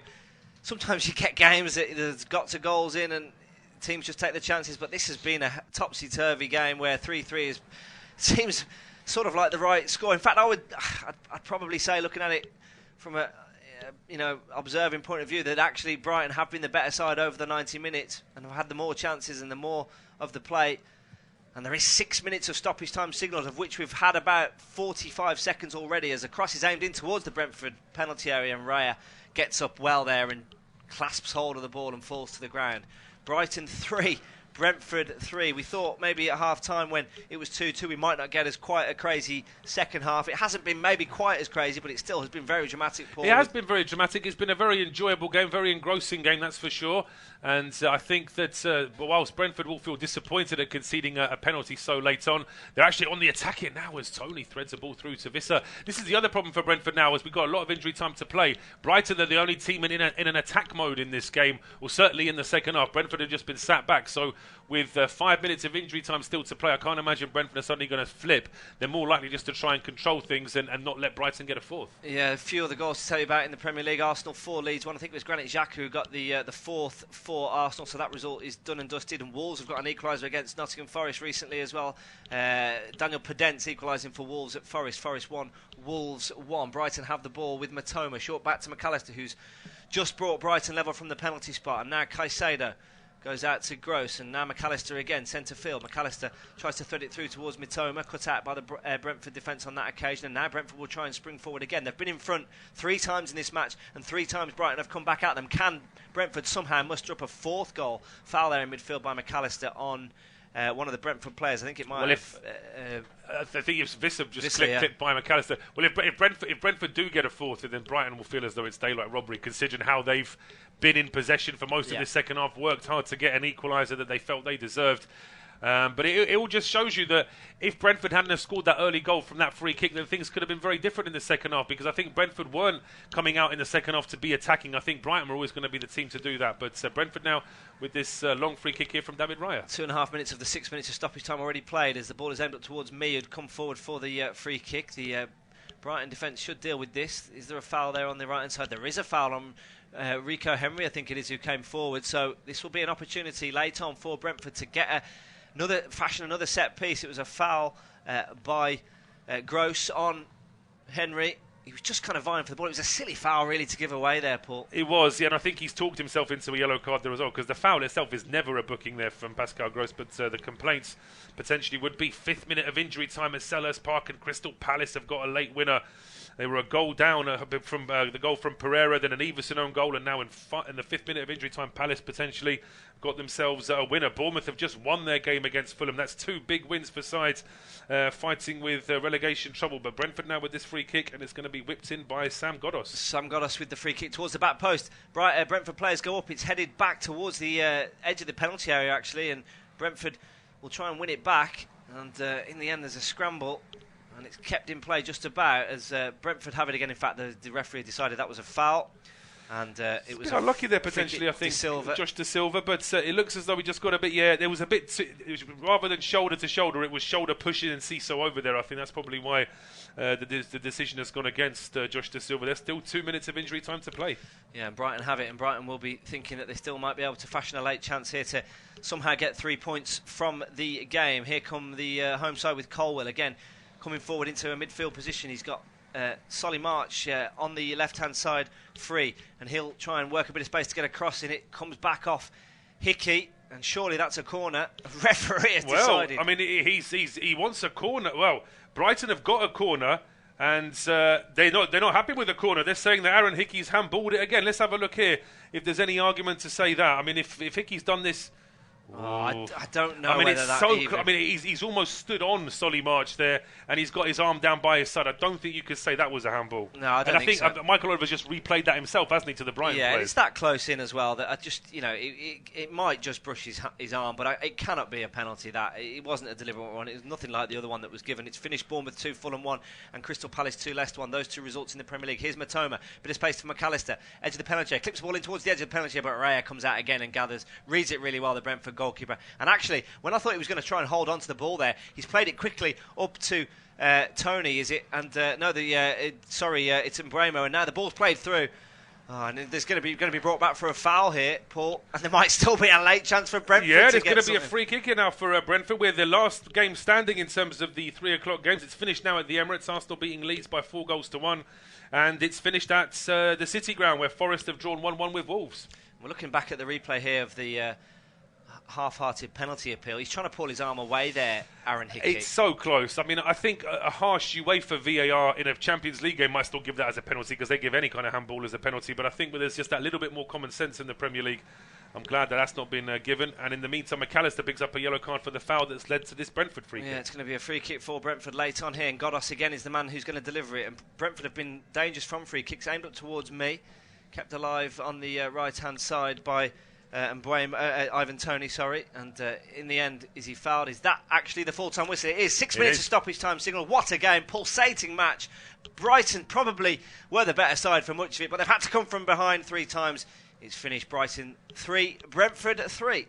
Sometimes you get games that's got to goals in and teams just take the chances. But this has been a topsy-turvy game where 3-3 seems sort of like the right score. In fact, I'd probably say, looking at it from a observing point of view, that actually Brighton have been the better side over the 90 minutes and have had the more chances and the more of the play. And there is 6 minutes of stoppage time signalled, of which we've had about 45 seconds already, as a cross is aimed in towards the Brentford penalty area, and Raya gets up well there and clasps hold of the ball and falls to the ground. Brighton 3, Brentford 3. We thought maybe at half-time, when it was 2-2, we might not get as quite a crazy second half. It hasn't been maybe quite as crazy, but it still has been very dramatic, Paul. It has been very dramatic. It's been a very enjoyable game, very engrossing game, that's for sure. And I think that whilst Brentford will feel disappointed at conceding a penalty so late on, they're actually on the attack here now as Tony threads a ball through to Visser. This is the other problem for Brentford now, as we've got a lot of injury time to play. Brighton are the only team in an attack mode in this game, or certainly in the second half. Brentford have just been sat back, so with 5 minutes of injury time still to play, I can't imagine Brentford are suddenly going to flip. They're more likely just to try and control things and not let Brighton get a fourth. Yeah, a few of the goals to tell you about in the Premier League. Arsenal 4 leads. One, I think it was Granit Xhaka who got the fourth for Arsenal, so that result is done and dusted. And Wolves have got an equaliser against Nottingham Forest recently as well. Daniel Podence equalising for Wolves at Forest. Forest 1, Wolves 1. Brighton have the ball with Matoma. Short back to McAllister, who's just brought Brighton level from the penalty spot. And now Caicedo goes out to Gross, and now McAllister again, centre field. McAllister tries to thread it through towards Mitoma, cut out by the Brentford defence on that occasion, and now Brentford will try and spring forward again. They've been in front 3 times in this match, and 3 times Brighton have come back at them. Can Brentford somehow muster up a 4th goal? Foul there in midfield by McAllister on one of the Brentford players. I think it might I think if Visser just clipped by McAllister. Well, if Brentford do get a 4th, then Brighton will feel as though it's daylight robbery, considering how they've been in possession for most of this second half, worked hard to get an equaliser that they felt they deserved. But it all just shows you that if Brentford hadn't have scored that early goal from that free kick, then things could have been very different in the second half, because I think Brentford weren't coming out in the second half to be attacking. I think Brighton were always going to be the team to do that. But Brentford now with this long free kick here from David Raya. 2.5 minutes of the 6 minutes of stoppage time already played, as the ball is aimed up towards me, who'd come forward for the free kick. The Brighton defence should deal with this. Is there a foul there on the right-hand side? There is a foul on Rico Henry, I think it is, who came forward. So this will be an opportunity late on for Brentford to get another set piece. It was a foul by Gross on Henry. He was just kind of vying for the ball. It was a silly foul, really, to give away there, Paul. It was, yeah, and I think he's talked himself into a yellow card there as well, because the foul itself is never a booking there from Pascal Gross, but the complaints potentially would be 5th minute of injury time at Selhurst Park, and Crystal Palace have got a late winner. They were a goal down from the goal from Pereira, then an Everson own goal, and now in the 5th minute of injury time, Palace potentially got themselves a winner. Bournemouth have just won their game against Fulham. That's 2 big wins for sides fighting with relegation trouble. But Brentford now with this free kick, and it's going to be whipped in by Sam Ghoddos. Sam Ghoddos with the free kick towards the back post. Brentford players go up. It's headed back towards the edge of the penalty area, actually, and Brentford will try and win it back. And in the end, there's a scramble, and it's kept in play just about as Brentford have it again. In fact, the referee decided that was a foul. And it was unlucky there potentially, I think, Josh De Silva, but it looks as though we just got a bit. Yeah, there was a bit. Rather than shoulder to shoulder, it was shoulder pushing and Ciso over there. I think that's probably why the decision has gone against Josh De Silva. There's still 2 minutes of injury time to play. Yeah, and Brighton have it, and Brighton will be thinking that they still might be able to fashion a late chance here to somehow get 3 points from the game. Here come the home side with Colwell again, coming forward into a midfield position. He's got Solly March on the left-hand side free, and he'll try and work a bit of space to get across, and it comes back off Hickey, and surely that's a corner. Referee has decided. I mean, he wants a corner. Well, Brighton have got a corner, and they're not happy with the corner. They're saying that Aaron Hickey's handballed it again. Let's have a look here if there's any argument to say that. I mean, if Hickey's done this. I don't know. I mean, whether it's that so. even... I mean, he's almost stood on Solly March there, and he's got his arm down by his side. I don't think you could say that was a handball. No, I don't think so. Michael Oliver's just replayed that himself, hasn't he, to the Brighton players? Yeah, it's that close in as well that I just, it might just brush his arm, but it cannot be a penalty. That it wasn't a deliberate one. It was nothing like the other one that was given. It's finished Bournemouth 2, Fulham 1, and Crystal Palace 2, Leicester 1. Those two results in the Premier League. Here's Matoma, bit of space for McAllister, edge of the penalty area, clips the ball in towards the edge of the penalty area, but Raya comes out again and gathers, reads it really well, the Brentford goalkeeper. And actually, when I thought he was going to try and hold on to the ball there, he's played it quickly up to Tony, is it? And it's Mbeumo, and now the ball's played through. Oh, and there's going to be brought back for a foul here, Paul, and there might still be a late chance for Brentford. Yeah, there's going to be a free kick here now for Brentford. We're the last game standing in terms of the 3 o'clock games. It's finished now at the Emirates. Arsenal beating Leeds by 4-1, and it's finished at the City Ground where Forest have drawn 1-1 with Wolves. We're looking back at the replay here of the half-hearted penalty appeal. He's trying to pull his arm away there, Aaron Hickey. It's so close. I mean, I think a harsh UEFA VAR in a Champions League game might still give that as a penalty because they give any kind of handball as a penalty. But I think there's just that little bit more common sense in the Premier League. I'm glad that that's not been given. And in the meantime, McAllister picks up a yellow card for the foul that's led to this Brentford free kick. Yeah, it's going to be a free kick for Brentford late on here. And Godos again is the man who's going to deliver it. And Brentford have been dangerous from free kicks aimed up towards me. Kept alive on the right-hand side by... Ivan Toney, and in the end, is he fouled? Is that actually the full-time whistle? It is. 6 minutes of stoppage time signal. What a game. Pulsating match. Brighton probably were the better side for much of it, but they've had to come from behind 3 times. It's finished Brighton 3, Brentford 3.